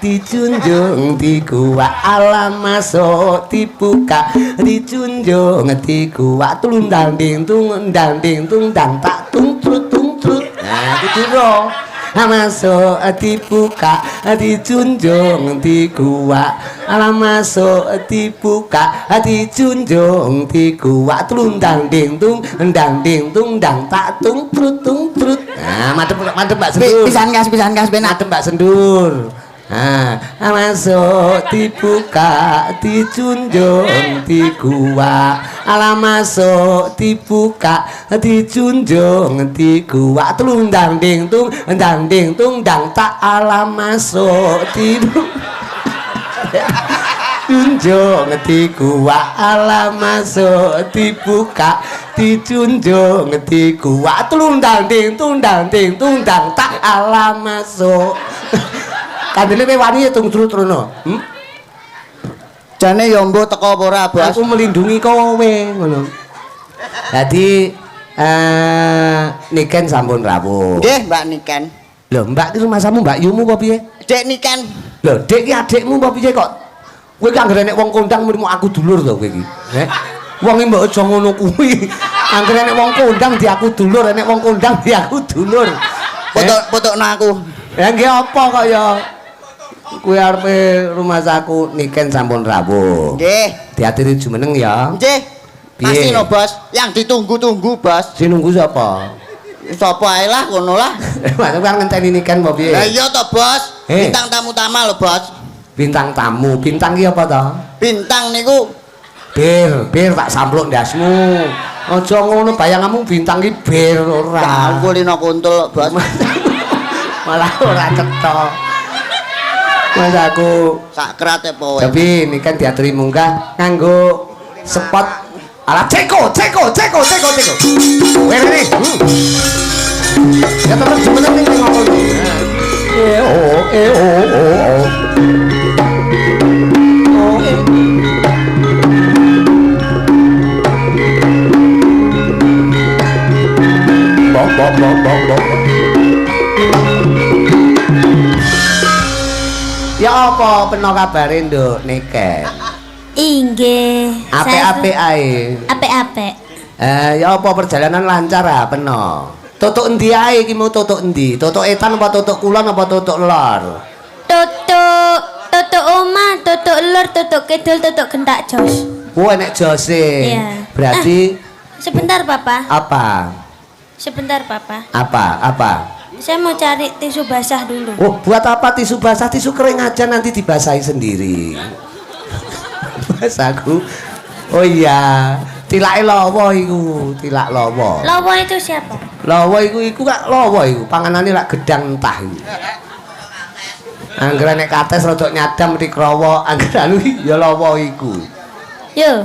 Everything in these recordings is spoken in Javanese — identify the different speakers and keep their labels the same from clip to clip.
Speaker 1: dijunjung dikuat alam masuk dibuka dijunjung dikuat tulundang ding tung dang tak tung trut nah itu roh masuk dibuka dijunjung dikuat alam masuk dibuka dijunjung dikuat tulundang ding tung dang tak tung trut nah madep Mbak Sendur
Speaker 2: pisan gas ben
Speaker 1: madep Mbak Sendur masuk dibuka dijunjung dikuat alam masuk dibuka dijunjung dikuat tulundang ding tung dang tak alam masuk dibuka junjung dikuat alam masuk dibuka dijunjung dikuat tulundang ding tung dang tak alam masuk kandele wani tung trut-truno.
Speaker 2: Jane ya mbuh teko apa ora, Bos?
Speaker 1: Aku melindungi kowe ngono. Dadi Niken sampun rawuh.
Speaker 2: Nggih, Mbak Niken.
Speaker 1: Lho, Mbak iki rumah samu Mbak Yumu apa piye?
Speaker 2: Dek Niken.
Speaker 1: Lho, Dek iki adikmu apa piye kok? Kowe ki anggere nek wong kondang mrimo aku dulur to kowe iki. Wong mbok aja ngono kuwi. Anggere nek wong kondang di aku dulur, nek wong kondang di aku dulur.
Speaker 2: Foto-fotokno aku.
Speaker 1: Ya nggih apa kok ya? Kuwi arepe rumah saku Niken sampun rawuh.
Speaker 2: Nggih.
Speaker 1: Diatiri jumeneng ya.
Speaker 2: Nggih. Pasti no, Bos. Yang ditunggu-tunggu, Bos.
Speaker 1: Si nunggu sapa?
Speaker 2: Sapa ae lah ngono lah.
Speaker 1: Maksud kan ngenteni Niken apa piye?
Speaker 2: Lah iya to, Bos. Bintang tamu utama lho, Bos.
Speaker 1: Bintang tamu. Bintang ki apa to?
Speaker 2: Bintang niku
Speaker 1: Bir tak sampluk ndasmu. Aja ngono bayanganmu bintang ki bir ora.
Speaker 2: aku lino kuntul, Bos.
Speaker 1: Malah ora cetok. Mas aku
Speaker 2: sak kerate poe.
Speaker 1: tapi ini kan diaturi munggah nganggo spot ala ceko. Wene ya tetep jumeneng ning ngomong. Bok. Ya apa peno kabare Nduk Niken?
Speaker 3: Inggih.
Speaker 1: Apik-apik ae.
Speaker 3: Apik-apik.
Speaker 1: Ya apa perjalanan lancar ah peno? Tutuk endi ae iki mau tutuk endi? Tutuk etan apa tutuk kulon apa tutuk lor?
Speaker 3: Tutuk omah, tutuk lor, tutuk kidul, tutuk gentak jos.
Speaker 1: Oh enek jose.
Speaker 3: Iya.
Speaker 1: Berarti
Speaker 3: Sebentar, Papa.
Speaker 1: apa?
Speaker 3: Sebentar, Papa.
Speaker 1: Apa?
Speaker 3: Saya mau cari tisu basah dulu.
Speaker 1: Oh, buat apa tisu basah? Tisu kering aja nanti dibasahi sendiri. Basaku. Oh iya, tilake lawa iku, tilak lawa.
Speaker 3: Lawa itu siapa?
Speaker 1: Lawa iku kak lawa iku, panganane lak gedang entah iku. Anggere nek kates rodok nyadam mesti krowo, anggere ya lawa iku.
Speaker 3: Yo,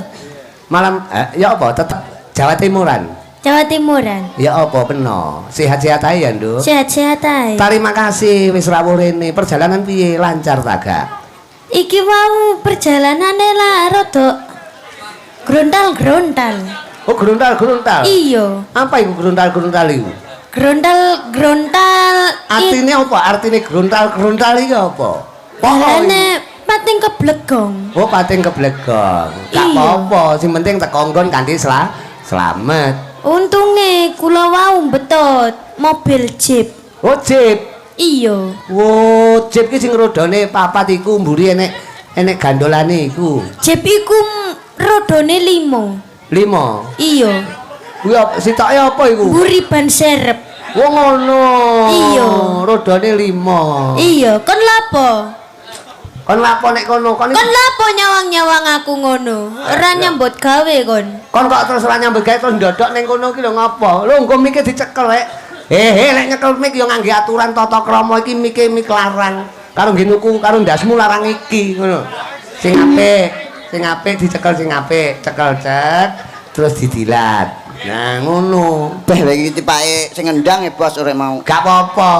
Speaker 1: Malam ya apa tetep Jawa Timuran.
Speaker 3: Jawa Timuran.
Speaker 1: Ya apa peno? Sehat-sehat ae ya, Nduk.
Speaker 3: Sehat-sehat ae.
Speaker 1: Terima kasih wis rawuh rene. Perjalanan piye? Lancar ta gak?
Speaker 3: Iki mau perjalanane lah rodok grontal-grontal.
Speaker 1: Oh, geruntal.
Speaker 3: Iya.
Speaker 1: Apa iku geruntal iku?
Speaker 3: Grontal.
Speaker 1: Artine apa? Artine geruntal iki apa?
Speaker 3: Balane pating keblegong.
Speaker 1: Oh, pating keblegong. Gak
Speaker 3: Iya.
Speaker 1: apa-apa, sing penting teko nggon kanthi slamet.
Speaker 3: Untunge kula wau betut mobil jeep.
Speaker 1: Oh, jeep.
Speaker 3: Iya.
Speaker 1: Oh, jeep ki sing rodane papat iku mburi enek gandolane iku.
Speaker 3: Jeep iku rodone 5.
Speaker 1: 5.
Speaker 3: Iya.
Speaker 1: Kuwi sitoke apa iku?
Speaker 3: Mburi ban serep.
Speaker 1: Oh ngono.
Speaker 3: Iya.
Speaker 1: Rodane 5.
Speaker 3: Iya, kon lapo?
Speaker 1: Kon lapo nek kono? Kon
Speaker 3: Lapo nyawang-nyawang aku ngono? Ora nyambut gawe kon.
Speaker 1: Kon kok terus ora nyambut gawe terus ndodok ning kono ki lho ngopo? Lho engko mike dicekel rek. Lek nyekel mik ya ngangge aturan tata krama iki mike larang. Karo nggih nuku karo ndasmu larang iki ngono. Sing apik dicekel sing apik, cekel cek terus didilat. Nah ngono.
Speaker 2: Beh iki tipake sing ngendang ya, Bos, urip mau.
Speaker 1: Gak apa-apa.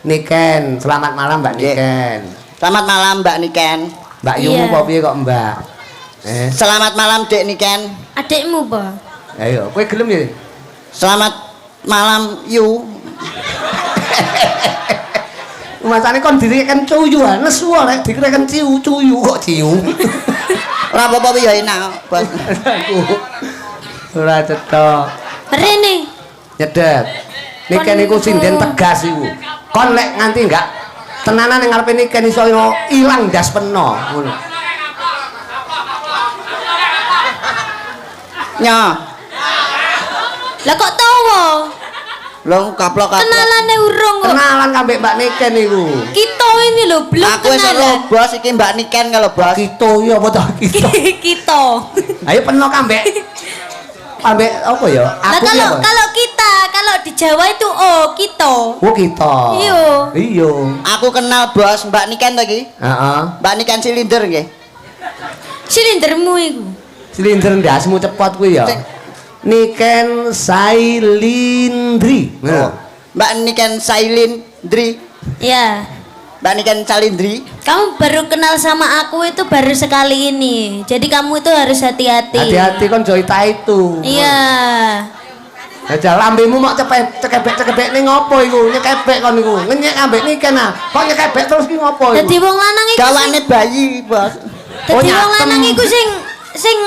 Speaker 1: Niken, selamat malam Mbak Niken.
Speaker 2: Selamat malam, Mbak Niken.
Speaker 1: Mbak Yumu apa piye kok Mbak?
Speaker 2: Selamat malam, Dek Niken.
Speaker 3: Adikmu, Bo.
Speaker 1: Ayo, kowe gelem ya?
Speaker 2: Selamat malam, Yu.
Speaker 1: Masane kon direken cuyu nesu rek direken cuyu kok ciu.
Speaker 2: Ora apa-apa ya enak, Bos.
Speaker 1: Ora cetha.
Speaker 3: Rene.
Speaker 1: Nyedet. Niken niku sinden tegas iku. Kon lek nganti enggak tenanan ning ngarepe niken iso ilang ndas peno ngono.
Speaker 2: Nya.
Speaker 3: Lah kok tawa?
Speaker 2: Lho kaplok-kaplok.
Speaker 3: Kenalane urung kok.
Speaker 1: Kenalan kambek Mbak Niken niku.
Speaker 3: Kita ini lho belum
Speaker 2: Aku wis ero,
Speaker 3: kenalan.
Speaker 2: Bos, iki Mbak Niken kalau Bos.
Speaker 1: Kita ya apa to kita.
Speaker 3: Kita.
Speaker 1: Ayo peno kambek. Kambek apa ya?
Speaker 3: Lah
Speaker 1: Aku
Speaker 3: kalau
Speaker 1: ya.
Speaker 3: kalau kita, kalau di Jawa itu oh kita.
Speaker 1: Oh kita.
Speaker 3: Iya.
Speaker 1: Iya.
Speaker 2: Aku kenal Bos Mbak Niken to iki.
Speaker 1: Heeh.
Speaker 2: Mbak Niken silinder nggih.
Speaker 3: Silindermu iku.
Speaker 1: Silinder ndasmu cepot kuwi ya. Niken Sailindri.
Speaker 2: Oh. Mbak Niken Sailindri.
Speaker 3: Ya.
Speaker 2: Mbak Niken Salindri.
Speaker 3: Kamu baru kenal sama aku itu baru sekali ini. Jadi kamu itu harus hati-hati.
Speaker 1: Hati-hati kon Joita itu.
Speaker 3: Iya.
Speaker 1: Aja lambemu mau cekebek-cekebek ning ngopo iku? Nyekebek kon niku. Ngenyek ambek Niken ah. Kok nyekebek terus ki ngopo iku?
Speaker 3: Dadi wong lanang iku.
Speaker 2: Gawane bayi, Bos.
Speaker 3: Dadi
Speaker 1: Oh,
Speaker 3: wong
Speaker 1: nyatem.
Speaker 3: lanang iku sing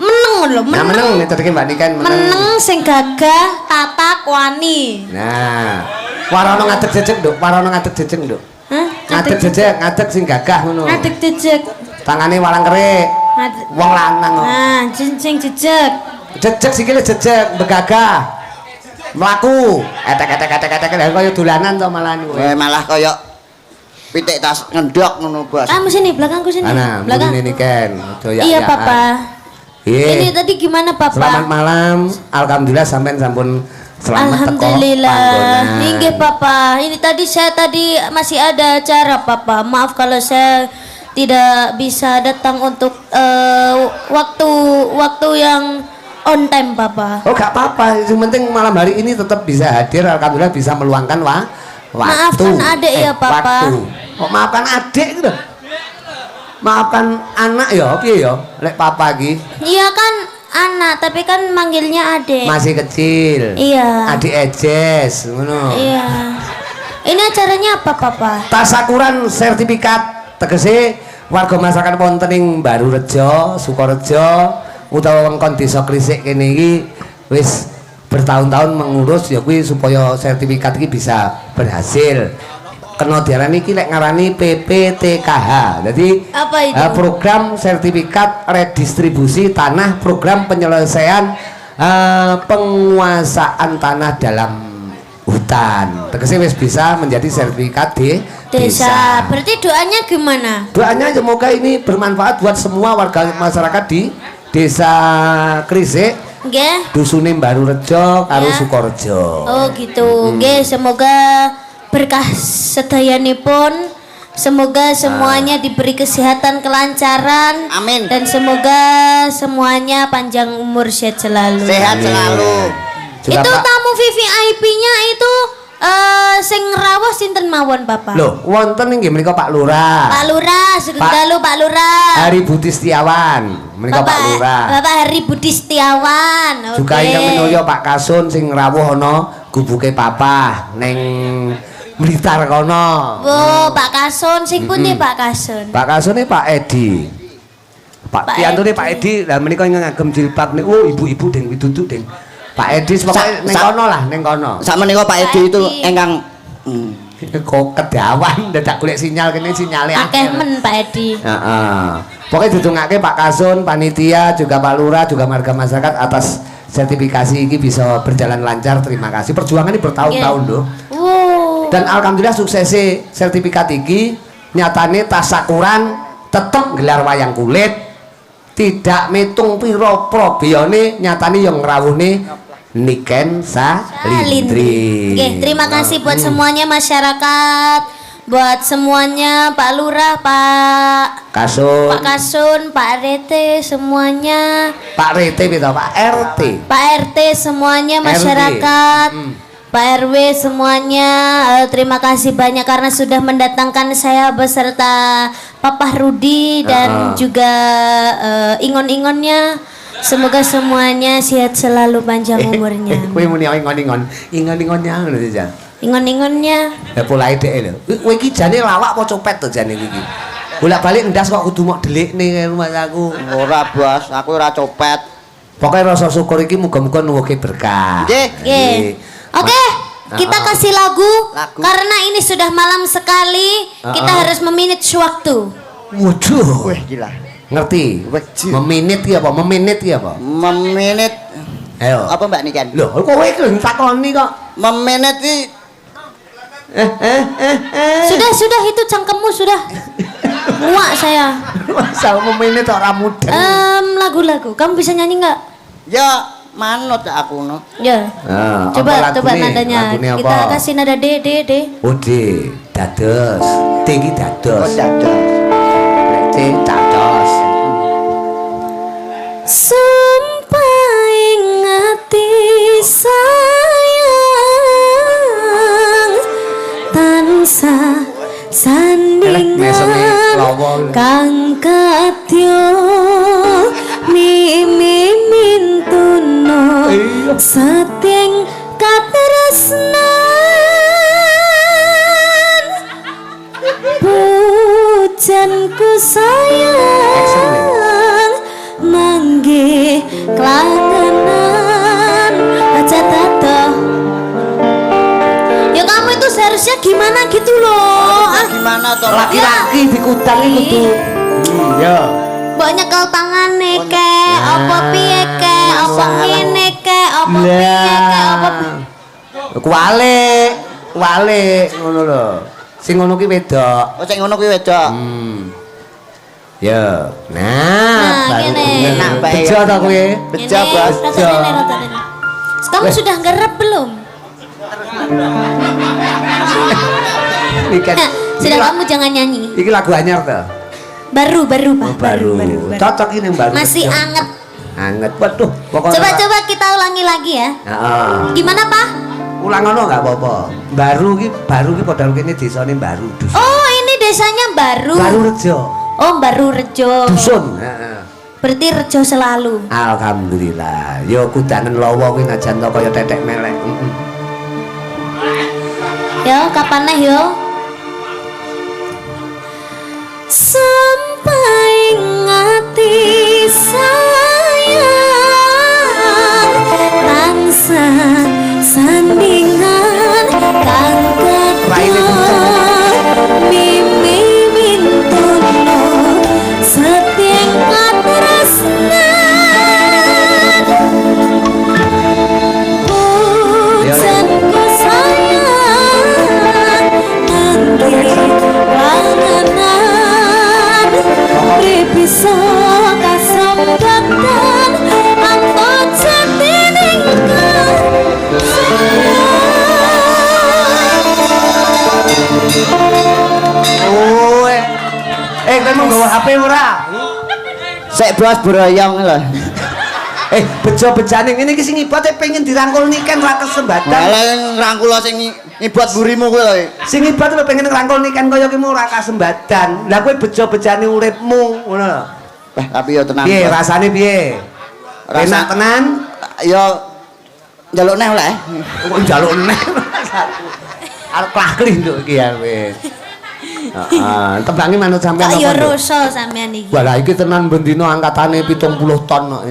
Speaker 3: meneng lho,
Speaker 1: Nah meneng nih tadi Mbak Niken
Speaker 3: meneng sing gagah, tatak, wani.
Speaker 1: Nah, warono ngadeg jejeg nduk, warono ngadeg jejeg nduk.
Speaker 3: Hah?
Speaker 1: Ngadeg jejeg, ngadeg sing gagah ngono.
Speaker 3: Ngadeg jejeg.
Speaker 1: Tangane walang kerik.
Speaker 3: Ngadeg.
Speaker 1: Wong lanang kok.
Speaker 3: Nah, sing jejeg.
Speaker 1: Jejeg sikile jejeg, begagah. Mlaku, etek kaya dolanan to malah niku.
Speaker 2: Malah kaya pitik tas ngendok ngono, Bos.
Speaker 3: Kamu sini, belakangku sini.
Speaker 1: Ana,
Speaker 3: Belakang.
Speaker 1: mrene Niken.
Speaker 3: Iya, Papa. Ini
Speaker 1: Iya.
Speaker 3: tadi gimana, Papa?
Speaker 1: Selamat malam. Alhamdulillah sampean sampun selamat teko
Speaker 3: Alhamdulillah.
Speaker 1: panggonan.
Speaker 3: Nggih, Papa. Ini saya tadi masih ada acara, Papa. Maaf kalau saya tidak bisa datang untuk waktu yang on time, Papa.
Speaker 1: Oh gak apa-apa, yang penting malam hari ini tetap bisa hadir. Alhamdulillah bisa meluangkan waktu.
Speaker 3: Maafkan adik ya, Papa.
Speaker 1: Waktu. Oh, maafkan adik gitu. Maafkan anak ya, piye ya? Lek papa iki
Speaker 3: Iya kan anak, tapi kan manggilnya adik.
Speaker 1: masih kecil.
Speaker 3: Iya.
Speaker 1: Adik ejes, ngono.
Speaker 3: Iya. Ini acaranya apa, Papa?
Speaker 1: Tasakuran sertifikat tegese warga masyarakat wonten ing Barurejo, Sukorejo utawa wewengkon desa Krisik kene iki wis bertahun-tahun mengurus ya kuwi supaya sertifikat iki bisa berhasil. Kena diarani iki lek ngarani PPTKH. Jadi
Speaker 3: Apa itu?
Speaker 1: program sertifikat redistribusi tanah, program penyelesaian penguasaan tanah dalam hutan. Tegese wis bisa menjadi sertifikat di
Speaker 3: Desa. Berarti doanya gimana?
Speaker 1: Doanya semoga ini bermanfaat buat semua warga masyarakat di Desa Krisik,
Speaker 3: Nggih.
Speaker 1: Dusune Barurejo karo
Speaker 3: Ya.
Speaker 1: Sukorejo.
Speaker 3: Oh gitu. Nggih, semoga berkah sedayanipun. Semoga semuanya diberi kesehatan, kelancaran.
Speaker 2: Amin.
Speaker 3: Dan semoga semuanya panjang umur, sehat selalu.
Speaker 2: Sehat selalu.
Speaker 1: Juga,
Speaker 3: Itu
Speaker 1: Pak.
Speaker 3: tamu VVIP-nya itu sing rawuh sinten mawon, Bapak?
Speaker 1: Loh, wonten inggih menika Pak Lurah.
Speaker 3: Pak Lurah, sugeng dalu Pak Lurah.
Speaker 1: Hari Budi Setiawan, menika Pak Lurah.
Speaker 3: Bapak Hari Budi Setiawan.
Speaker 1: Juga ingkang minulya Pak Kasun sing rawuh ana gubuke papa ning Blitar kono.
Speaker 3: Oh, Pak Kasun, sing pundi Pak Kasun?
Speaker 1: Pak Kasune Pak Edi. Pak
Speaker 3: Pak
Speaker 1: piantune
Speaker 3: Edi.
Speaker 1: Pak Edi, lah menika ingkang ngagem jilbab niku oh, ibu-ibu deng widuduk deng. Pak Edi pokoke ning kono lah, ning kono.
Speaker 2: Sak menika Pak
Speaker 3: Pak
Speaker 2: Edi itu
Speaker 3: Edi.
Speaker 2: engkang
Speaker 1: Kok kedawan dadak golek sinyal kene sinyale
Speaker 3: Akeh men Pak Edi.
Speaker 1: Heeh. Pokoknya didongake Pak Kasun, panitia, juga Pak Lurah, juga warga masyarakat atas sertifikasi ini bisa berjalan lancar. Terima kasih. Perjuangan ini bertahun-tahun loh.
Speaker 3: Wow.
Speaker 1: Dan alhamdulillah suksesi sertifikat ini nyatane tasakuran tetep gelar wayang kulit. Tidak mitung piro probiyane nyatane yang ngrawuhne Niken Salindri.
Speaker 3: Oke, terima kasih buat semuanya masyarakat, buat semuanya Pak Lurah, Pak
Speaker 1: Kasun,
Speaker 3: Kasun, Pak RT semuanya,
Speaker 1: Pak RT beda Pak RT.
Speaker 3: Pak RT semuanya
Speaker 1: RT.
Speaker 3: masyarakat, Pak RW semuanya. Terima kasih banyak karena sudah mendatangkan saya beserta Papa Rudi dan juga ingon-ingonnya. Semoga semuanya sehat selalu, panjang umurnya.
Speaker 1: Kowe muni ingon-ingon, ingon-ingonnya ngono aja.
Speaker 3: Ingon-ingonnya.
Speaker 1: Ya polahe dhek lho. Kowe iki jane lawak apa copet to jane iki? Bolak-balik ndas kok kudu mok delikne rumah aku.
Speaker 2: Ora, Bos, aku ora copet.
Speaker 1: Pokoke rasa syukur iki muga-muga nuwuhke berkah.
Speaker 2: Nggih.
Speaker 3: Nggih. Oke, kita kasih lagu
Speaker 2: Lagu.
Speaker 3: karena ini sudah malam sekali, kita harus memanage waktu.
Speaker 1: Waduh.
Speaker 2: Wih, gila.
Speaker 1: Ngerti?
Speaker 2: Weji.
Speaker 1: Meminit ki apa? Meminit ki apa?
Speaker 2: Memenit
Speaker 1: Ayo.
Speaker 2: apa Mbak Niken?
Speaker 1: Lho, kowe iki lho takoni kok.
Speaker 2: Memenit iki
Speaker 3: Sudah itu cangkemmu sudah. Muak saya.
Speaker 1: Masa meminit ora mudah.
Speaker 3: Lagu-lagu. Kamu bisa nyanyi nggak?
Speaker 2: ya manut aku no.
Speaker 3: Ya.
Speaker 1: Ah,
Speaker 3: Coba
Speaker 1: apa
Speaker 3: coba
Speaker 1: lagune?
Speaker 3: nadanya.
Speaker 1: Lagune apa?
Speaker 3: Kita kasih nada D.
Speaker 1: Oh, D, dados. D iki
Speaker 2: Oh,
Speaker 1: dados.
Speaker 2: dados.
Speaker 1: D dados.
Speaker 3: Sampai ngati sayang tansah
Speaker 1: mesone lawa.
Speaker 3: sandingan kang kadya mimi mintuno
Speaker 1: Iya.
Speaker 3: sating katresnan pujanku sayang mangge kelangenan aja tato. Ya kamu itu seharusnya gimana gitu loh.
Speaker 2: Gimana toh?
Speaker 1: Laki-laki dikudangi kudu. Iya.
Speaker 3: Mbok nyekel tangane ke, apa piye ke, apa ngene ke, apa piye ke, apa
Speaker 1: Kuwale ngono lho. Sing ngono ki wedok.
Speaker 2: Oh, sing ngono kuwi wedok.
Speaker 1: Ya. Nah, baru
Speaker 3: ngene.
Speaker 2: Enak bae.
Speaker 1: bejo ta kowe?
Speaker 2: Bejo,
Speaker 3: Ini,
Speaker 2: Bos.
Speaker 3: rasanya ini, rasanya ini. Kamu sudah ngerep belum?
Speaker 1: Iki kan.
Speaker 3: Sudah kamu jangan nyanyi.
Speaker 1: Iki lagu anyar ta?
Speaker 3: Baru Pak.
Speaker 1: Oh, baru. Cocok ini yang baru.
Speaker 3: Masih
Speaker 1: bejo.
Speaker 3: anget.
Speaker 1: Anget. Waduh, pokoknya.
Speaker 3: Coba kita ulangi lagi ya.
Speaker 1: Heeh.
Speaker 3: Gimana Pak?
Speaker 1: Ulang ngono enggak apa-apa. Baru ki padahal kene desane baru.
Speaker 3: Oh ini desanya baru.
Speaker 1: Baru Rejo.
Speaker 3: Oh baru Rejo.
Speaker 1: Dusun. Heeh.
Speaker 3: Berarti Rejo selalu.
Speaker 1: Alhamdulillah. Yo kudangan lawa kuwi najan to kaya tetek melek.
Speaker 3: Yo kapan nih yo? Sampai ngati sayang tansah sandingan kang kadya mimi mintuno seting katresnan pujanku sayang mangke langenan bisa kasambatan apa jatiningkan
Speaker 1: Oh, kamu nggawa HP ora?
Speaker 2: Sek Bos broyong lho.
Speaker 1: Bejo-bejane ngene iki sing ibate pengen dirangkul niken ra kesempatan.
Speaker 2: Malah ngrangkul sing ngibot burimu kuwi lho.
Speaker 1: Sing ibat lho pengen ngrangkul niken kaya ki ora kasembatan. Lah kowe bejo-bejane uripmu ngono lho.
Speaker 2: Tapi yo tenan.
Speaker 1: Piye
Speaker 2: Bos.
Speaker 1: rasane piye?
Speaker 2: Rasa-
Speaker 1: Enak tenan?
Speaker 2: Yo njaluk neh oleh.
Speaker 1: Kok njaluk neh. Arep klakli nduk iki ya wis. Heeh, tembange manut sampean
Speaker 3: kok yo
Speaker 1: apa? Nduk?
Speaker 3: roso sampean iki.
Speaker 1: Wah, lah iki tenan bendina angkatane 70 ton kok.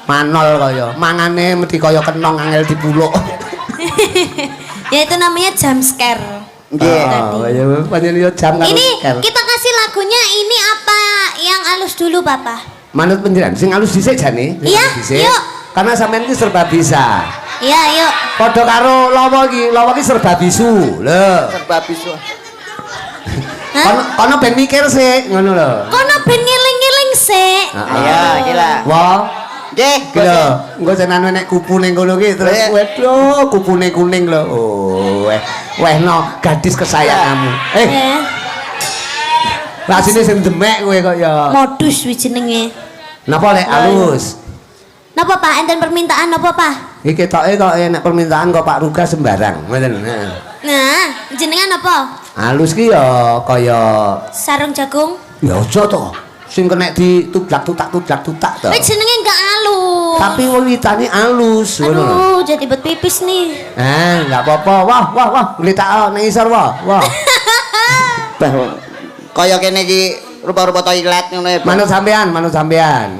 Speaker 1: Manol kaya, mangane mesti kaya kenong angel dipuluk.
Speaker 3: Ya itu namanya jump scare.
Speaker 2: Nggih.
Speaker 1: Oh, ya pancen yo jam karo
Speaker 3: Ini
Speaker 1: ker.
Speaker 3: kita kasih lagunya ini apa yang halus dulu Papa?
Speaker 1: Manut penjiran sing halus dhisik jane. Sing
Speaker 3: Iya,
Speaker 1: halus dhisik.
Speaker 3: yuk.
Speaker 1: Karena sampean iki serba bisa.
Speaker 3: Iya yuk.
Speaker 1: Padha karo lawa iki serba bisu. Lho.
Speaker 2: Serba bisu.
Speaker 3: Hah?
Speaker 1: Kono ben mikir sik ngono lho.
Speaker 3: Kono ben ngiling-ngiling sik.
Speaker 2: Ayo, gila.
Speaker 1: Wah,
Speaker 2: Nggih,
Speaker 1: iki lho, engko jenengan nek kupu ning kono ki terus
Speaker 2: Iya.
Speaker 1: waduh kupune kuning lho. Oh, wehno gadis kesayanganmu.
Speaker 3: Eh,
Speaker 1: Rasine sing demek kowe kok ya.
Speaker 3: modus wi jenenge.
Speaker 1: Napa lek halus?
Speaker 3: Napa Pak? Enten permintaan napa Pak?
Speaker 1: Iki ketoke kok nek permintaan kok Pak Ruga sembarang. Ngoten. Heeh.
Speaker 3: Nah, jenengan apa?
Speaker 1: Halus ki ya kaya
Speaker 3: Sarung jagung.
Speaker 1: ya aja to. Sing kena ditublak tutak to.
Speaker 3: Wis jenenge enggak halus.
Speaker 1: Tapi wiwitane alus ngono.
Speaker 3: Aduh, jadi buat pipis nih.
Speaker 1: Enggak apa-apa. Wah, ngelitak nang isor wah. Wah.
Speaker 2: Bah, kaya kene iki rupa-rupa toilet ngono ya.
Speaker 1: Manut sampean.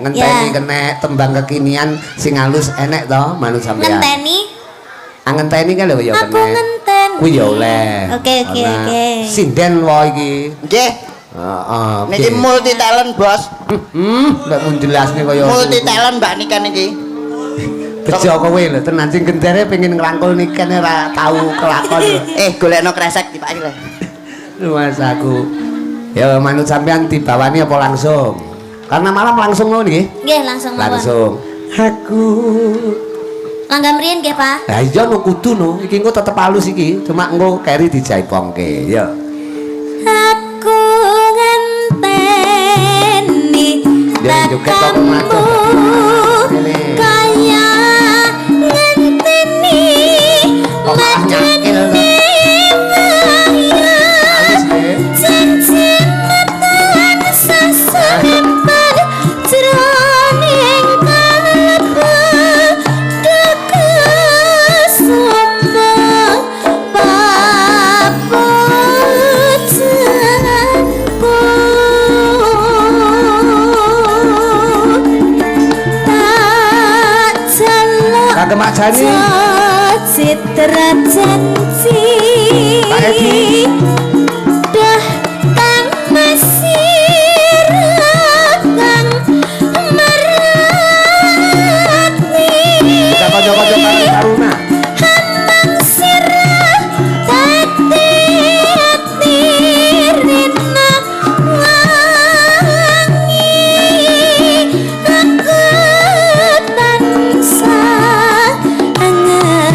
Speaker 1: Ngenteni kena tembang kekinian sing halus enek to, manut sampean.
Speaker 3: Ngenteni?
Speaker 1: Ngenteni kan lho ya kena.
Speaker 3: Aku ngenten.
Speaker 1: Kuwi ya oleh.
Speaker 3: Oke.
Speaker 1: Sinden wae iki.
Speaker 2: Nggih.
Speaker 1: Heeh.
Speaker 2: Niki multi talent, Bos.
Speaker 1: Lek mun jelasne kaya
Speaker 2: Multi talent Mbak Niken iki.
Speaker 1: bejo kowe lho tenan sing gendere pengen ngrangkul Niken ora tau kelakon lho.
Speaker 2: Golekno kresek dipake lho.
Speaker 1: Mas aku. Ya manut sampean dibawani apa langsung? Karena malam langsung ngono nggih.
Speaker 3: Nggih, langsung mawon.
Speaker 1: Langsung. Aku.
Speaker 3: Langgam riyen nggih, Pak.
Speaker 1: Lah iya no kudu no. Iki engko tetep halus iki, cuma engko keri dijaipongke. Ya.
Speaker 3: Aku ngenteni
Speaker 1: Jangan joget kok ngaco. Ini.
Speaker 3: kaya ngenteni
Speaker 1: Kok malah nyakil to. Halus nggih.
Speaker 3: cincin matan sasempet jroning kalbu deket sombong papujanku tak jaluk
Speaker 1: Kagem ajane.
Speaker 3: citra janji
Speaker 1: Pak Edi.
Speaker 3: dah kang mesir kang merati
Speaker 1: Kita kocok-kocok karo Taruna.
Speaker 3: hamang sirah hati rina wangi aku tansah ngenteni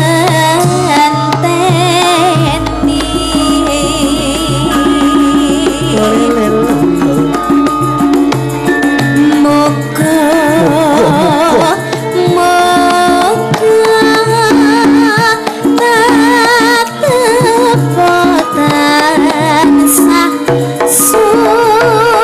Speaker 3: moga tatep tansah sumandi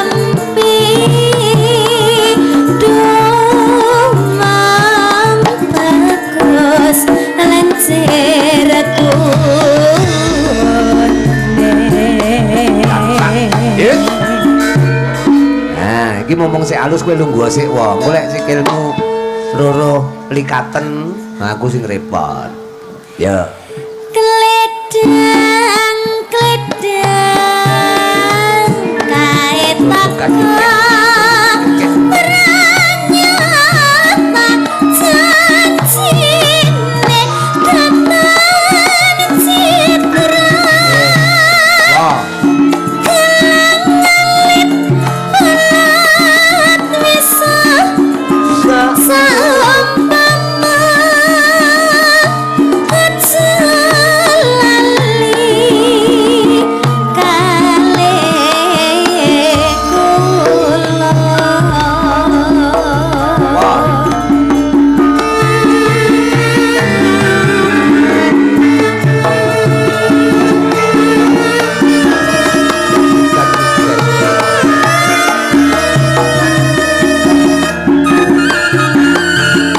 Speaker 3: jampi domang bagus lancerku
Speaker 1: Yes. Nah, iki ngomong sik halus kowe lungguh sik wong. Golek sikilmu loro likaten, nah, aku sing repot. Ya.
Speaker 3: Kledang kait takkan ternyata janjine datang citra
Speaker 1: Wah.
Speaker 3: pelat bisa saumpama aja lali kalih kula.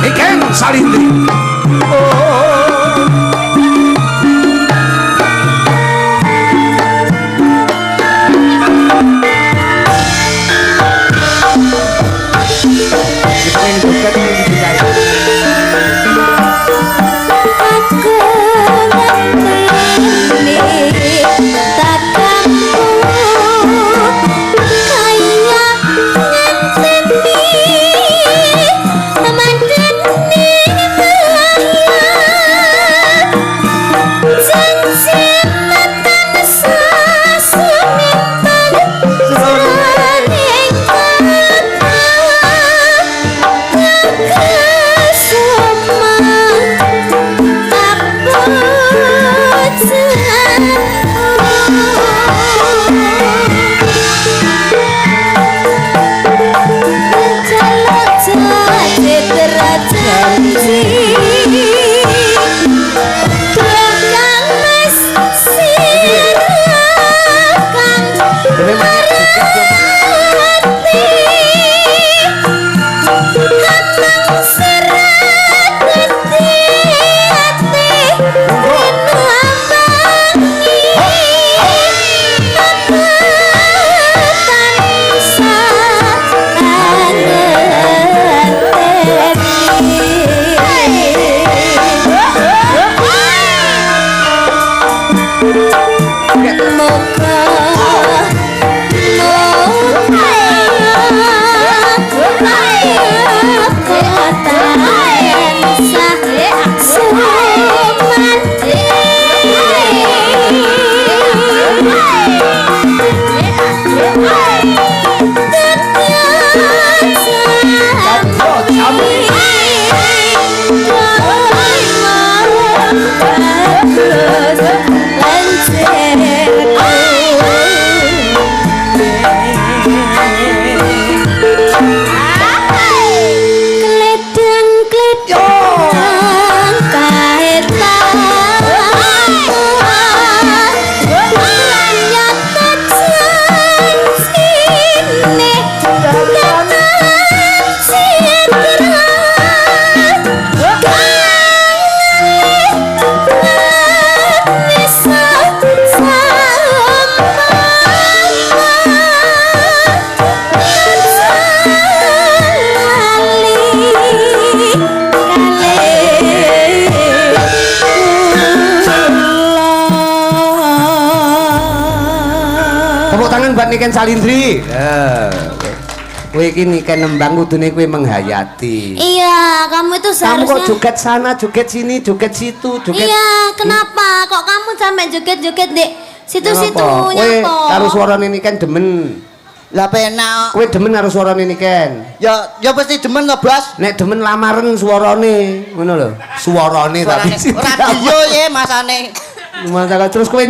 Speaker 1: Niken Salindri. Kita ini bukan ini budaya.
Speaker 3: Aku ngenteni takkanku kaya ngenteni madeni bahaya janji matan sasumintan jroning kata
Speaker 1: Tepuk tangan buat Niken Salindri. Kowe iki Niken nembang kudune kowe menghayati.
Speaker 3: Iya, kamu itu
Speaker 1: Kamu
Speaker 3: seharusnya.
Speaker 1: kok joget sana, joget sini, joget situ, joget.
Speaker 3: Iya, kenapa? Kok kamu sampai joget-joget dek situ-situ
Speaker 1: Kowe
Speaker 3: nyapa?
Speaker 1: karo suarane Niken demen.
Speaker 2: Lah penak.
Speaker 1: Kowe demen karo suarane Niken.
Speaker 2: Ya pasti demen to, Bos.
Speaker 1: Nek demen lamaren suarane, ngono lho. Suarane tapi
Speaker 2: radio ya masane.
Speaker 1: Masa terus kowe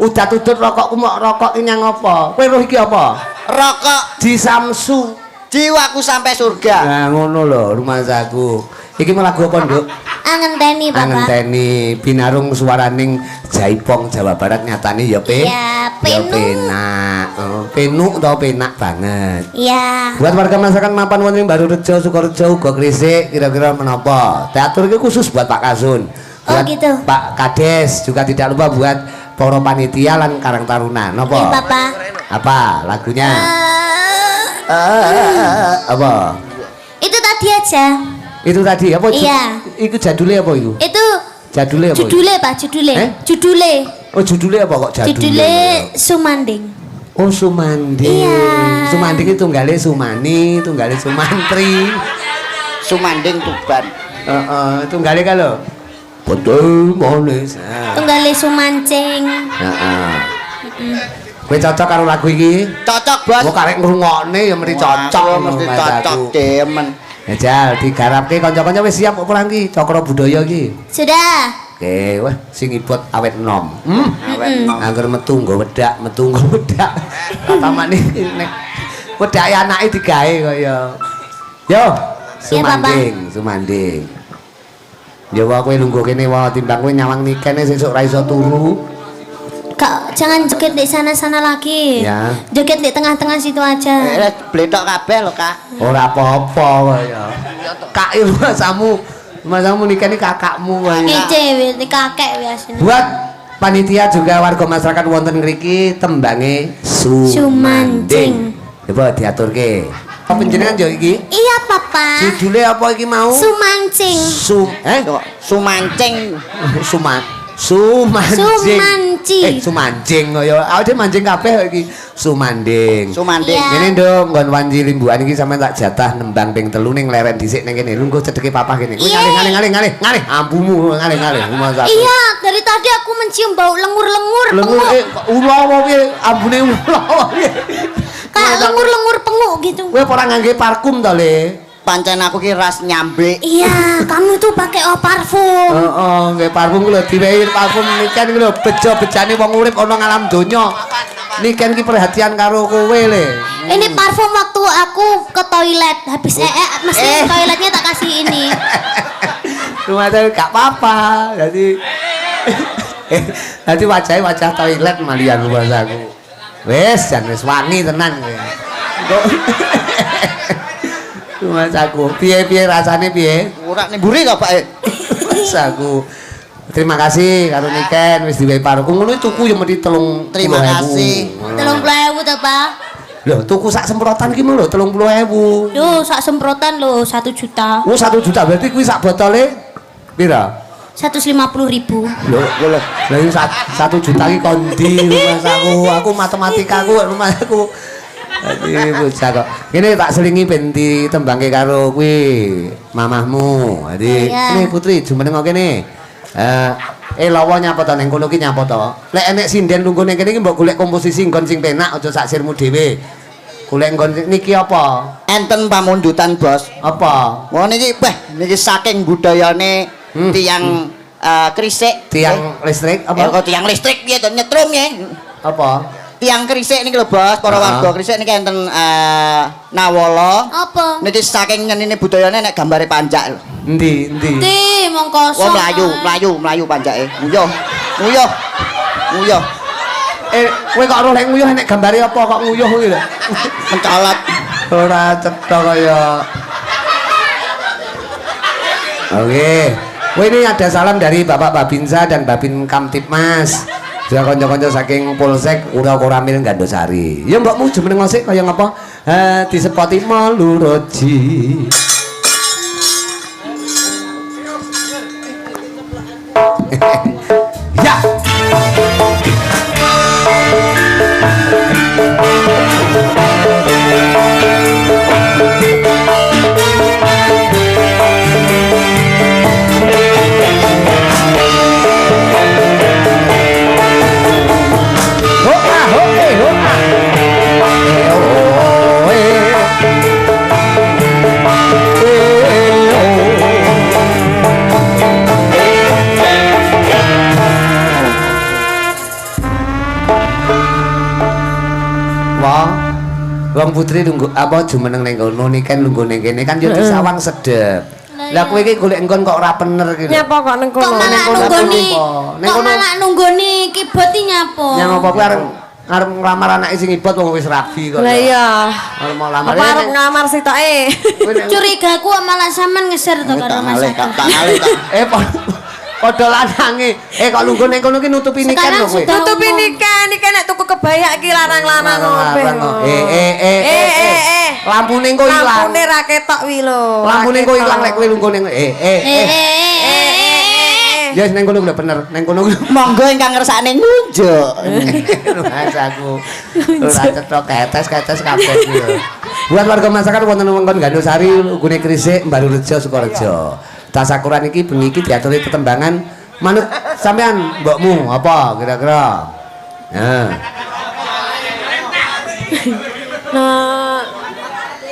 Speaker 1: udat-udut rokokku mok rokok ki nyang apa? Kowe roh iki apa?
Speaker 2: Rokok
Speaker 1: Di Samsu.
Speaker 2: jiwaku sampai surga.
Speaker 1: Nah, ngono lho rumah saku. Iki mau lagu apa, Nduk?
Speaker 3: Angenteni, Bapak.
Speaker 1: Angenteni binarung suaraning Jaipong Jawa Barat nyatane ya
Speaker 3: Iya, penuh.
Speaker 1: penak. Oh, penuk atau penak banget.
Speaker 3: Iya.
Speaker 1: Buat warga masyarakat mapan wonten ing Barurejo, Sukorejo, uga Gresik kira-kira menapa? Teater iki khusus buat Pak Kasun.
Speaker 3: Oh,
Speaker 1: Buat
Speaker 3: gitu.
Speaker 1: Pak Kades juga tidak lupa buat para panitia lan Karang Taruna. Napa?
Speaker 3: Iya, Bapak.
Speaker 1: Apa lagunya?
Speaker 3: Eh,
Speaker 1: Apa?
Speaker 3: itu tadi aja.
Speaker 1: Itu tadi apa?
Speaker 3: Iya.
Speaker 1: Iku jadule apa iku?
Speaker 3: Itu
Speaker 1: Jadule apa? iku?
Speaker 3: judulnya, Pak, judulnya.
Speaker 1: Eh?
Speaker 3: Judulnya.
Speaker 1: Oh, judule apa kok jadule?
Speaker 3: Judulnya Sumanding.
Speaker 1: Oh, Sumanding.
Speaker 3: Iya.
Speaker 1: Sumanding itu tunggale Sumani, tunggale Sumantri.
Speaker 2: Sumanding Tuban.
Speaker 1: Tunggale ka lho. Betul manis.
Speaker 3: Tunggale Sumancing.
Speaker 1: Heeh. Kowe cocok karo lagu iki?
Speaker 2: Cocok, Bos.
Speaker 1: Kok karek ngrungokne ya mesti cocok
Speaker 2: Wah, mesti
Speaker 1: Mas
Speaker 2: cocok
Speaker 1: aku.
Speaker 2: demen.
Speaker 1: Ya Jal, digarapke kanca-kanca wis siap kok perang iki, Cakra Budaya iki.
Speaker 3: Sudah.
Speaker 1: Oke, wah sing ibut awet nom.
Speaker 2: Awet nom.
Speaker 1: Angger metu nggo wedak, metu nggo wedak. Tamane nek wedake anake digawe kaya. Yo, Sumanding, Sumanding. Ya wae kowe lungguh kene wae timbang kowe nyawang nikene sesuk ra iso turu.
Speaker 3: Kak, jangan joget di sana-sana lagi.
Speaker 1: Ya.
Speaker 3: Joget di tengah-tengah situ aja.
Speaker 2: Bletok kabeh lho, Kak.
Speaker 1: Ora apa-apa kaya. Kak masamu, masamu nikene kakakmu kaya.
Speaker 3: Kece, di kakek biasanya.
Speaker 1: Buat panitia juga warga masyarakat wonten ngriki tembange Sumanding. Coba diaturke. Apa panjenengan yo iki?
Speaker 3: Iya, Papa.
Speaker 1: Judule apa iki mau?
Speaker 3: Sumancing.
Speaker 2: Sumancing.
Speaker 1: Sumancing.
Speaker 3: Sumanci.
Speaker 1: Sumancing kaya awake mancing kabeh iki. Sumanding.
Speaker 2: Sumanding.
Speaker 3: Iya.
Speaker 1: Kene nduk nggon wanci limbuhan iki sampean tak jatah nembang ping 3 ning leren dhisik ning kene. Lungguh cedheke papa kene. Kowe ngalih. Ampumu ngalih. Rumah satu.
Speaker 3: Iya, dari tadi aku mencium bau lengur-lengur
Speaker 1: Lengur
Speaker 3: penguk.
Speaker 1: ula apa piye? Ambune ula apa piye?
Speaker 3: Kayak lengur-lengur penguk gitu.
Speaker 1: Kowe ora ngangge parfum to, Le?
Speaker 2: Pancen aku ki ras nyambrik.
Speaker 3: Iya, kamu tuh pakai parfum.
Speaker 1: Heeh, nggih parfum ku lho diwehi parfum niken ku lho bejo-bejane wong urip ana ngalam donya. Niken ki perhatian karo kowe, Le.
Speaker 3: Ini parfum waktu aku ke toilet habis mesti toiletnya tak kasih ini.
Speaker 1: Rumah saya gak apa-apa. Jadi wajahnya wajah toilet malian rumah aku. Wes, jangan wis wani tenan kowe. Rumah aku. Piye-piye rasane piye?
Speaker 2: Ora nimburi to, Pak.
Speaker 1: Mas aku. Terima kasih karo Niken wis diwehi parfum ngono tuku ya mesti 30.000.
Speaker 2: Terima kasih.
Speaker 3: 30.000 to, Pak.
Speaker 1: Lho, tuku sak semprotan ki lho 30.000.
Speaker 3: Duh, sak semprotan lo 1 juta.
Speaker 1: Oh 1 juta berarti kuwi sak botole pira?
Speaker 3: 150.000.
Speaker 1: Lho, lho. Lah iki 1 juta ki kondi rumah aku matematikaku rumah aku. Dadi bocah kok. Kene tak selingi ben ditembangke karo kuwi mamahmu. Dadi
Speaker 3: Iya.
Speaker 1: ini Putri jumeneng kene. Lawa nyapa to ning kono ki nyapa to. Lek enek sinden lungguh ning kene iki mbok golek komposisi nggon sing penak aja sak sirmu dhewe. Golek nggon niki apa?
Speaker 2: Enten pamundutan, Bos.
Speaker 1: Apa?
Speaker 2: Wong niki niki saking budayane tiyang krisik.
Speaker 1: Tiang listrik
Speaker 2: Ya
Speaker 1: apa?
Speaker 2: kok tiang listrik piye to nyetrum ya.
Speaker 1: Apa?
Speaker 2: Tiang krisik niki lho Bos, para warga krisik niki enten Nawala.
Speaker 3: Apa?
Speaker 2: Niki saking nyenine budayane nek gambare panjak lho.
Speaker 1: Endi?
Speaker 3: Ti mong kosong.
Speaker 2: Wong mlayu panjake. Nguyuh.
Speaker 1: Kowe kok ora lek nguyuh nek gambare apa kok nguyuh kuwi lho.
Speaker 2: Mencolot.
Speaker 1: Ora cetha kaya. Oke. Wah ini ada salam dari Bapak Babinsa dan Babin Kamtipmas. Juga konco-konco saking Polsek Ura Koramil Gandosari. Ya mbokmu jumeneng sik kaya ngapa? Disepoti Maluroji. Ya. Wong putri nunggu apa jumeneng ning kono niki kan nunggu ning kene kan yo disawang sedep. Lah kowe iki golek enggon kok ora bener iki.
Speaker 4: Nyapa kok ning kono?
Speaker 3: Kok malah nunggoni kibot iki nyapa?
Speaker 1: Nyapa kowe arep nglamar anake sing ibot wong wis rabi kok.
Speaker 4: Lah iya.
Speaker 1: Arep mau lamar.
Speaker 4: Apa arep ngamar sitoke?
Speaker 3: Curigaku malah sampean ngeser to karo Mas.
Speaker 1: Padha lanange. Kok lungguh ning kono ki nutupi niken lho kowe.
Speaker 4: Tutupi niken nek tuku kebaya iki larang-larang
Speaker 1: Lampune engko ilang.
Speaker 4: Lampune ra ketok wi lho.
Speaker 1: Lampune engko ilang lek kowe lungguh ning Ya ning kono udah bener. Ning kono
Speaker 2: Monggo ingkang ngersakne ngunjuk.
Speaker 1: Mas aku ora cetok ketes kabeh iki lho. Buat warga masyarakat wonten wewengkon Gandosari, Gune Krisik, Mbarurejo, Sukorejo. Tasakuran iki bengi iki diaturi tetembangan manut sampean mbokmu apa kira-kira?
Speaker 4: Nah,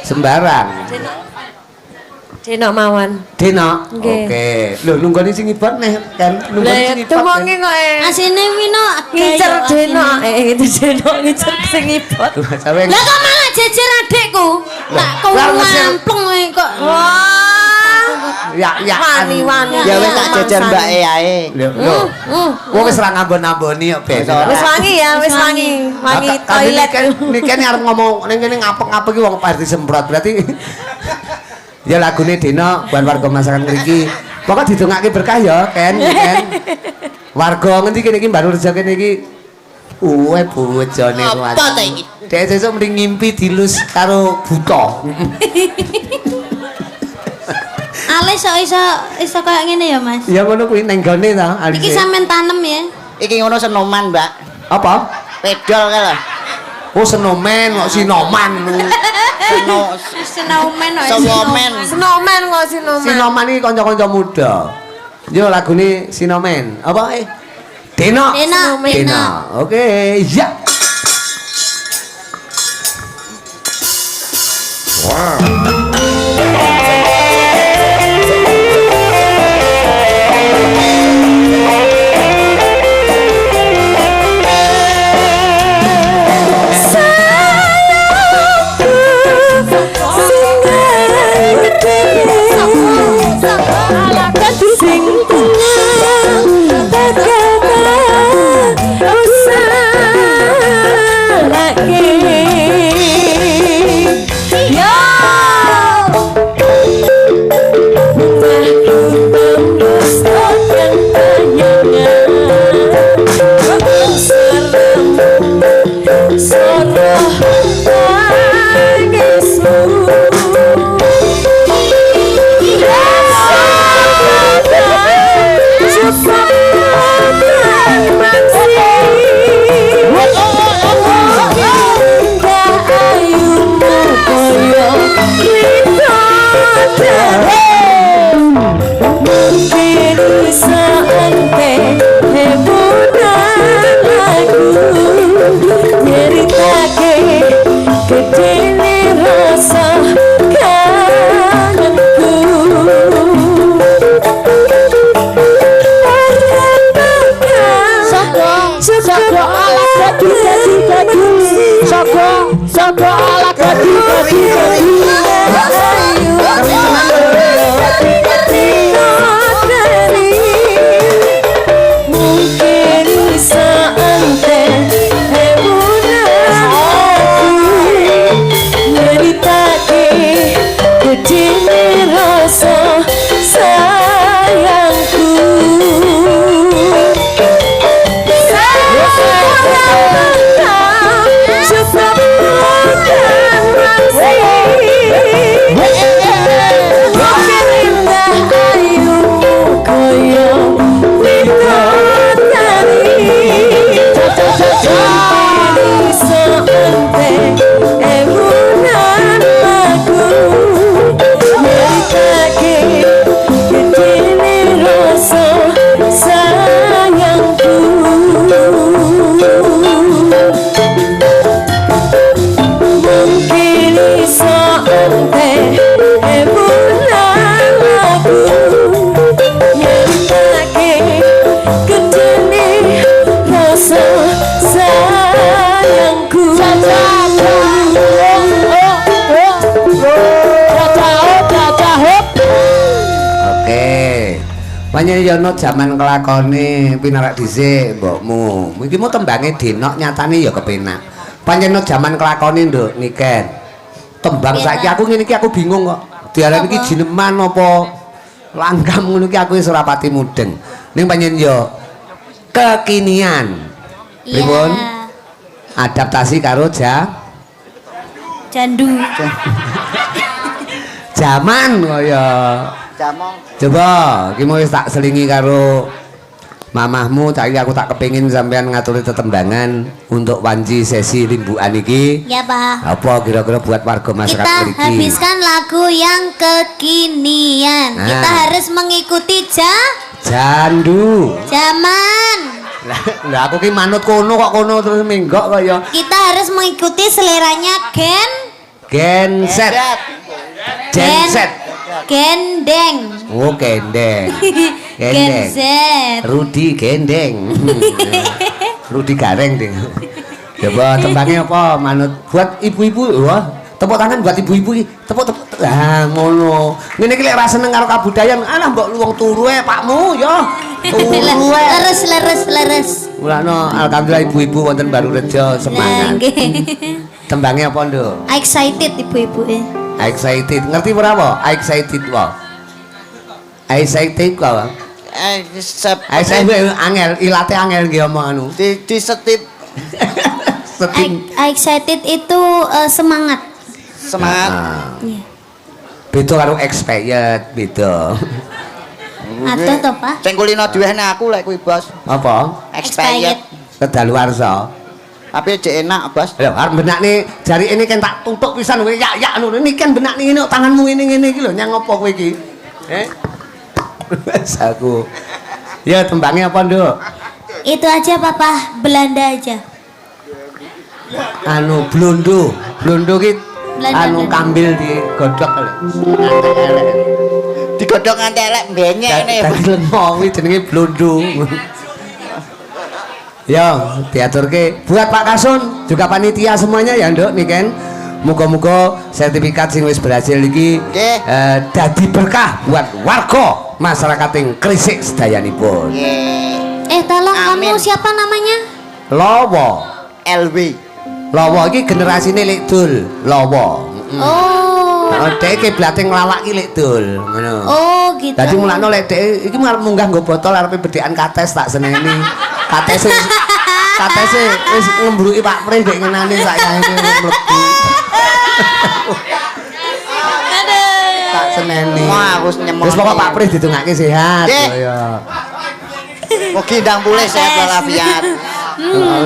Speaker 1: sembarang.
Speaker 4: Deno mawon.
Speaker 1: Deno.
Speaker 4: Nggih.
Speaker 1: Oke. Lho nunggoni sing ibot neh kan nunggoni sing ibot.
Speaker 4: Tumongi kok
Speaker 3: Asine wino
Speaker 4: ngicer deno. Itu deno ngicer sing ibot.
Speaker 3: Lah kok malah jejer adekku. Tak kumampleng kowe kok.
Speaker 4: Wah.
Speaker 1: Ya
Speaker 4: wani.
Speaker 2: Ya wis tak jajan mbake ae.
Speaker 1: Lho. Wong wis ra ngambon-amboni kok ben.
Speaker 4: Wis wangi ya, wis wangi. Wangi toilet.
Speaker 1: Niki arep ngomong ning kene ngapek-ngapek iki wong Pak disemprot berarti ya lagune Dina buat warga masyarakat mriki. Pokok didongake berkah ya, Ken. Warga ngendi kene iki Mbaru Rejo kene iki. Bojone kuwi.
Speaker 2: Apa ta iki?
Speaker 1: Dek sesuk mending ngimpi dilus karo buta.
Speaker 3: Alis kok iso kayak ngene ya, Mas?
Speaker 1: Ya ngono kuwi ning gone ta, alise.
Speaker 3: Iki sampean tanem ya.
Speaker 2: Iki ngono senoman, Mbak.
Speaker 1: Apa?
Speaker 2: Pedol kae lho.
Speaker 1: Oh senomen kok sinoman.
Speaker 3: Snowman kok.
Speaker 4: Snowman kok snowman.
Speaker 1: Sinoman iki kanca-kanca muda. Yo lagune Sinomen. Apa Dena. Dena. Oke, ya. Wow. Panjenengan ya ana jaman kelakone pinarak dhisik mbokmu. Iki mu tembange denok nyatane ya kepenak. Panjenengan jaman kelakone nduk Niken. Tembang saiki aku ngene iki aku bingung kok. Diarani iki jineman apa langgam ngono iki aku wis ora pati mudeng. Ning panjenengan ya kekinian. Pripun? Adaptasi karo
Speaker 3: Jandu.
Speaker 1: Jaman kaya
Speaker 2: Jamong.
Speaker 1: coba iki mau wis tak selingi karo mamahmu saiki aku tak kepengin sampean ngaturi tetembangan untuk wanci sesi limbukan iki.
Speaker 3: Ya, Pak.
Speaker 1: Apa kira-kira buat warga masyarakat
Speaker 3: Kita
Speaker 1: mriki?
Speaker 3: habiskan lagu yang kekinian.
Speaker 1: Nah.
Speaker 3: Kita harus mengikuti
Speaker 1: Jandu.
Speaker 3: zaman.
Speaker 1: Lah aku ki manut kono kok kono terus menggok kaya
Speaker 3: Kita harus mengikuti seleranya
Speaker 1: genset. Genset.
Speaker 3: gendeng.
Speaker 1: Oh, gendeng.
Speaker 3: Gen Z.
Speaker 1: Rudi gendeng. Rudi gareng ding. Coba tembangnya apa manut buat ibu-ibu. Wah, tepuk tangan buat ibu-ibu iki. Tepuk. Ah, ngono. Ngene iki lek ra seneng karo kabudayan, alah mbok luwung turu pakmu ya. Turu
Speaker 3: Leres.
Speaker 1: Mulane alhamdulillah ibu-ibu wonten Barurejo semangat. Tembangnya apa, Nduk?
Speaker 3: Excited ibu-ibu ya.
Speaker 1: Excited. Ngerti ora apa? Excited wae. Excited wae. Excited angel, ilate angel nggih omong anu.
Speaker 2: Di setip
Speaker 1: Setting.
Speaker 3: Excited itu semangat.
Speaker 2: semangat.
Speaker 3: Iya.
Speaker 1: Beda karo expired, beda.
Speaker 3: Atau toh, Pak?
Speaker 2: Sing kulino duwehne aku lek kuwi, Bos.
Speaker 1: Apa?
Speaker 2: Expired.
Speaker 1: Kedaluwarsa.
Speaker 2: Tapi cek enak, Bos.
Speaker 1: Lho, arep benakne jari ini kan tak tutuk pisan kowe yak ngono. Ini kan benakne ngene kok tanganmu ngene-ngene iki lho, nyang apa kowe iki? Wes aku. Ya tembangnya apa, Nduk?
Speaker 3: Itu aja, Papa. Belanda aja.
Speaker 1: Anu blondo. Blondo ki
Speaker 3: Belanda,
Speaker 1: anu
Speaker 3: Belanda.
Speaker 1: kambil digodhog lho. Ngantek elek.
Speaker 2: Digodhog nganti elek benyek ne.
Speaker 1: Dadi lengo kuwi jenenge blondo. Ya, diaturke buat Pak Kasun, juga panitia semuanya ya, Nduk, Niken. Muga-muga sertifikat sing wis berhasil iki
Speaker 2: Nggih.
Speaker 1: dadi berkah buat warga masyarakat yang Krisik sedayanipun.
Speaker 3: Tolong
Speaker 2: Amin.
Speaker 3: kamu siapa namanya?
Speaker 1: Lawa.
Speaker 2: LW.
Speaker 1: Lawa iki generasine Lek Dul, Lawa.
Speaker 3: Oh.
Speaker 1: Dhek kiblate nglalak ki Lek Dul, ngono.
Speaker 3: Oh, gitu.
Speaker 1: Dadi mulane lek dhek iki arep munggah nggo botol arepe bedhekan kates tak seneni. Katese wis ngembruki Pak Pring dhek ngenani sak yae mlebu. Tak seneni.
Speaker 2: Wah, aku nyemoni.
Speaker 1: Wis pokok Pak Pring didongake sehat.
Speaker 2: Nggih.
Speaker 1: Ya.
Speaker 2: Mugi ndang pulih sehat walafiat.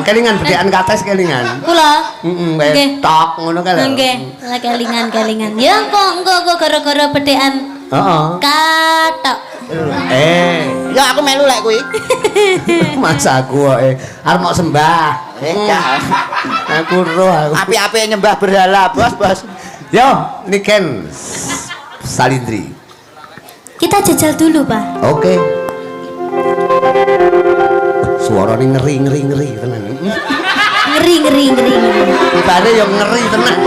Speaker 1: Kelingan bedhekan kates kelingan.
Speaker 3: Kula.
Speaker 1: Heeh,
Speaker 3: Nggih.
Speaker 1: tok ngono kae lho.
Speaker 3: Nggih, lah kelingan. Ya engko gara-gara bedhekan
Speaker 1: Heeh.
Speaker 3: katok.
Speaker 2: Ya aku melu lek kuwi.
Speaker 1: Masa aku kok arep mau sembah.
Speaker 2: Ya.
Speaker 1: Aku roh aku.
Speaker 2: Api-api nyembah berhala, Bos.
Speaker 1: Yo, Niken Salindri.
Speaker 3: Kita jajal dulu, Pak.
Speaker 1: Oke. Suarane ngeri tenan.
Speaker 3: Ngeri.
Speaker 1: Tibane yo ngeri tenan.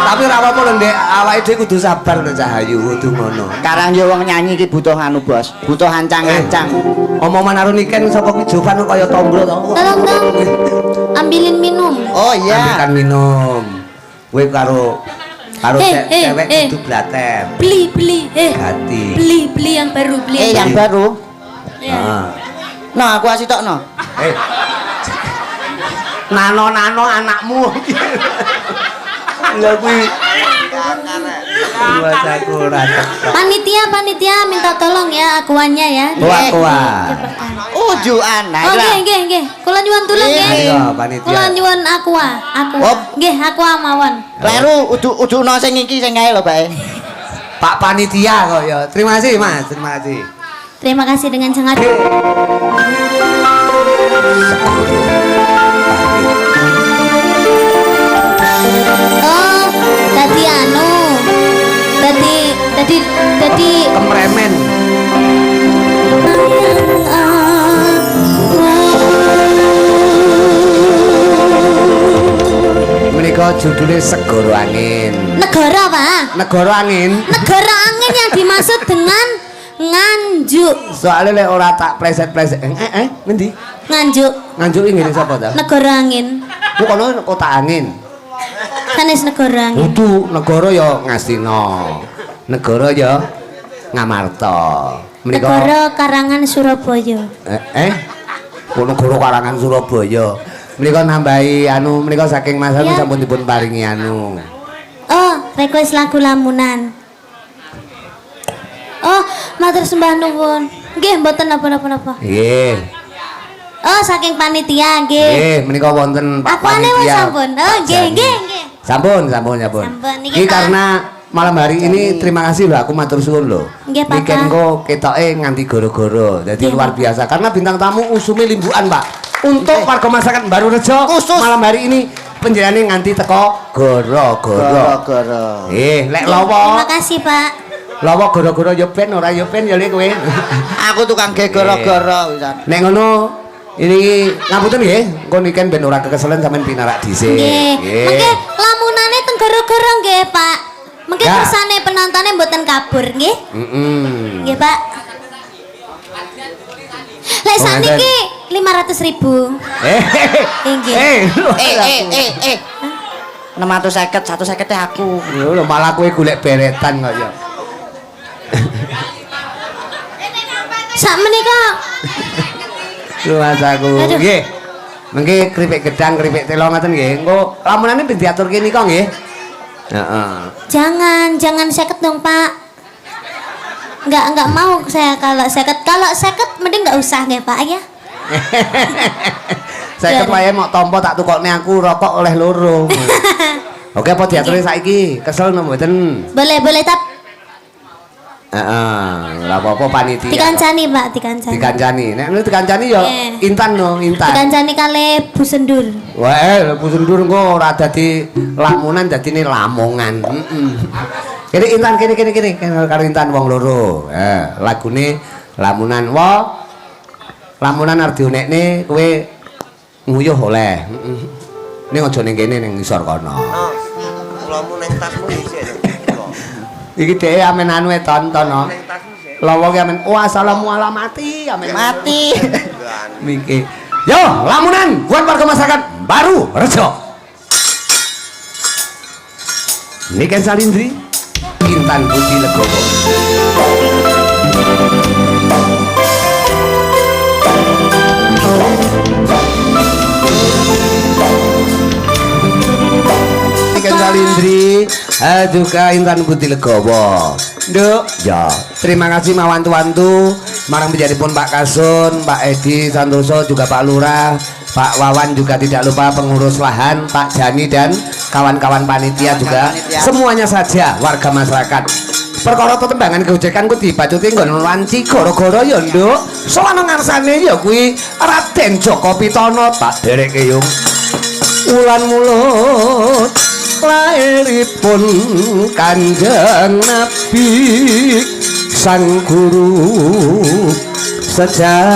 Speaker 1: Tapi ora apa-apa lho, Ndek. Awake dhewe kudu sabar lho, Cahayu, kudu ngono.
Speaker 2: Sekarang yo wong nyanyi iki butuh anu, Bos. Butuh ancang-ancang.
Speaker 1: Omongan karo Niken sapa kuwi Jovan kaya tombro to.
Speaker 3: Tolong dong. Ambilin minum.
Speaker 2: Oh iya.
Speaker 1: Ambilkan minum. Kowe karo cewek kudu blater.
Speaker 3: Beli.
Speaker 1: Hati.
Speaker 3: Beli yang baru,
Speaker 2: Yang baru.
Speaker 3: Ya.
Speaker 2: Nah, aku asih tokno.
Speaker 1: Nano anakmu. Lha kuwi. Wasaku ora cocok.
Speaker 3: Panitia minta tolong ya akuannya ya.
Speaker 1: Kuah.
Speaker 2: Ujuan. Nah,
Speaker 3: Nggih. Kula nyuwun tulung nggih.
Speaker 1: Ayo panitia.
Speaker 3: Kula nyuwun aqua.
Speaker 2: Oh.
Speaker 3: Nggih, aqua mawon.
Speaker 2: Kleru ujuno sing iki sing ae lho, Pak.
Speaker 1: Pak panitia kok ya. Terima kasih, Mas. Terima kasih.
Speaker 3: Terima kasih dengan sangat. Oh, tadi anu. Tadi
Speaker 1: Kemremen. Menika judulnya Segoro Angin.
Speaker 3: negara, Pak.
Speaker 1: Negara Angin.
Speaker 3: Negara angin yang dimaksud dengan Nganjuk.
Speaker 1: Soalnya lek ora tak pleset-pleset. Ngendi?
Speaker 3: Nganjuk.
Speaker 1: Nganjuk iki ngene sapa ta?
Speaker 3: Negara angin.
Speaker 1: Ku kono kota angin.
Speaker 3: Sanes negara angin.
Speaker 1: Kudu negara ya Ngastina. Negara ya Ngamarta.
Speaker 3: Negara Karangan Surabaya.
Speaker 1: Kono negara Karangan Surabaya. Menika nambahi anu menika saking Mas Anu
Speaker 3: Ya.
Speaker 1: sampun dipun paringi anu.
Speaker 3: Oh, request lagu lamunan. Oh, matur sembah nuwun. Nggih, mboten napa-napa.
Speaker 1: Nggih.
Speaker 3: Oh, saking panitia nggih.
Speaker 1: Nggih, menika wonten Pak
Speaker 3: Apane wis
Speaker 1: Panitia.
Speaker 3: sampun? Oh,
Speaker 1: Pak
Speaker 3: nggih,
Speaker 1: Jani.
Speaker 3: nggih, nggih.
Speaker 1: Sampun, sampun.
Speaker 3: Sampun,
Speaker 1: Iki
Speaker 3: niki, Pak.
Speaker 1: karena malam hari ini terima kasih loh aku matur suwun loh.
Speaker 3: Nggih, Pak.
Speaker 1: Niki engko ketoke nganti goro-goro. Jadi
Speaker 3: Nggih,
Speaker 1: luar
Speaker 3: Pak.
Speaker 1: biasa karena bintang tamu usumi limbuan, Pak. Untuk warga masyarakat Baru Rejo
Speaker 2: Khusus.
Speaker 1: malam hari ini penjelasannya nganti teko goro-goro.
Speaker 2: Gara-gara.
Speaker 1: Lek
Speaker 3: Terima
Speaker 1: lawa,
Speaker 3: kasih, Pak.
Speaker 1: lawa goro-goro yo ben ora yo ben ya lek kowe.
Speaker 2: Aku tukang ge gara-gara wisan.
Speaker 1: Nek ngono ini ngapunten nggih, engko niken ben ora kekeselen sampean pinarak dhisik.
Speaker 3: Nggih. Mengke lamunane teng gara-gara nggih, Pak. Mengke
Speaker 1: Ya.
Speaker 3: kersane penontonnya mboten kabur nggih. Nggih, Pak. Lek
Speaker 1: Oh,
Speaker 3: sakniki 500.000. Nggih.
Speaker 2: Eh. 650 150 aku.
Speaker 1: Lho malah kowe golek beretan kok ya.
Speaker 3: Sak menika
Speaker 1: Lho Mas aku.
Speaker 3: Aduh.
Speaker 1: Nggih. Mengki kripik gedang, kripik telo ngoten nggih. Engko lamunane ben diaturke nika nggih. Heeh.
Speaker 3: jangan 50 dong, Pak. Enggak mau saya kalau 50. Kalau 50 mending enggak usah nggih, Pak ya.
Speaker 1: Saya
Speaker 3: Biar.
Speaker 1: kepaye mau tompo tak tukokne aku rokok oleh loro. Oke, apa diaturke saiki? Kesel no mboten?
Speaker 3: Boleh tap
Speaker 1: Heeh, ora apa-apa panitia.
Speaker 3: dikancani, Pak, dikancani.
Speaker 1: Dikancani. Nek nu dikancani ya
Speaker 3: Nggih.
Speaker 1: Intan no, Intan.
Speaker 3: Dikancani kali Bu Sendur.
Speaker 1: Wah, Bu Sendur engko ora dadi lamunan dadine lamongan. Kene Intan kene karo Intan wong loro. Lagune lamunan lamunan arep dionekne kowe nguyuh oleh. Ning aja ning kene ning ngisor kono.
Speaker 5: Kulamu neng tasmu isih.
Speaker 1: Iki dhewe amen anu tonton no. Lawa ki amen wassalamualaikum amen
Speaker 2: Mati.
Speaker 1: Miki. Yo, lamunan buat warga masyarakat Baru Rejo. Niken Salindri, Intan Budi Legowo. Niken Salindri, juga Intan Budi Legowo. Nduk, ya. Terima kasih mawantu-wantu, marang pun Pak Kasun, Pak Edi Santoso, juga Pak Lurah, Pak Wawan, juga tidak lupa pengurus lahan, Pak Jani dan kawan-kawan panitia juga.
Speaker 2: Panitia.
Speaker 1: Semuanya saja warga masyarakat. Perkara tetembangan kebijakan ku dibacuti nggon wanci goro-goro ya, Nduk. Sowana ngarsane ya kuwi Raden Joko Pitono tak dereke yung. Ulan mulut lairipun Kanjeng Nabi sang guru sejak